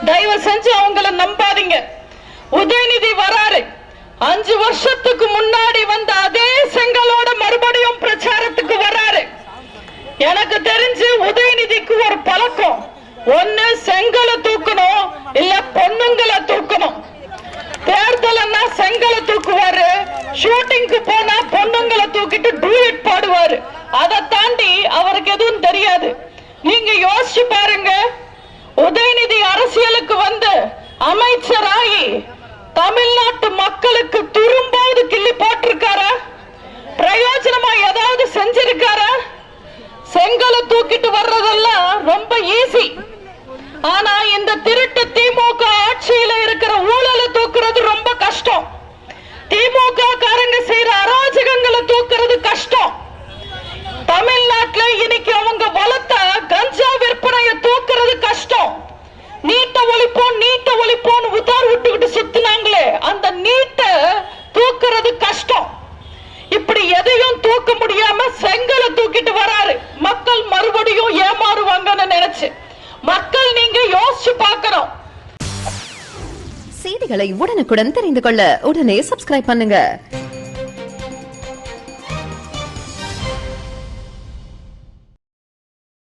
தயவு செஞ்சு அவங்கள நம்பாதீங்க. உதயநிதி வராரு. 5 வருஷத்துக்கு முன்னாடி வந்த அதே செங்கலோட மறுபடியும் பிரச்சாரத்துக்கு வராரு. எனக்கு தெரிஞ்சு உதயநிதிக்கு ஒரு பழக்கம், ஒன்னு செங்கலை தூக்கணும், இல்ல பொண்ணுங்களை தூக்கணும். தேர்தல்னா செங்கலை தூக்குவாரு, ஷூட்டிங்க்கு போனா பொண்ணுங்களை தூக்கிட்டு டூயட் பாடுவாரு. அதை தாண்டி அவருக்கு எதுவும் தெரியாது. நீங்க யோசிச்சு பாருங்க, உதயநிதி அரசியலுக்கு வந்து அமைச்சராகி தமிழ்நாட்டு மக்களுக்கு துரும்பாவது கிள்ளி போட்டிருக்காரா? பிரயோஜனமா ஏதாவது செஞ்சிருக்காரா? செங்கலை தூக்கிட்டு வர்றதெல்லாம் ரொம்ப ஈஸி. ஆனா இந்த திருட்டு திமுக ஆட்சியில இருக்கிற ஊழலை தூக்குறது ரொம்ப கஷ்டம். திமுக காரங்க செய்யற அராஜகங்களை தூக்குறது கஷ்டம். தமிழ்நாட்டில் இன்னைக்கு அவங்க வளர்த்த கஞ்சா விற்பனையை தூக்குறது கஷ்டம். நீட்ட ஒழிப்போம் உதார் விட்டுக்கிட்டு சுத்தினாங்களே, அந்த நீட்டை தூக்குறது கஷ்டம். இப்படி எதையும் தூக்க முடியாம செங்கலை தூக்கிட்டு வராரு. மக்கள் மறுபடியும் ஏமாறுவாங்கன்னு நினைச்சு மக்கள் நீங்க யோசிச்சு பார்க்கணும். செய்திகளை உடனுக்குடன் தெரிந்து கொள்ள உடனே சப்ஸ்கிரைப் பண்ணுங்க.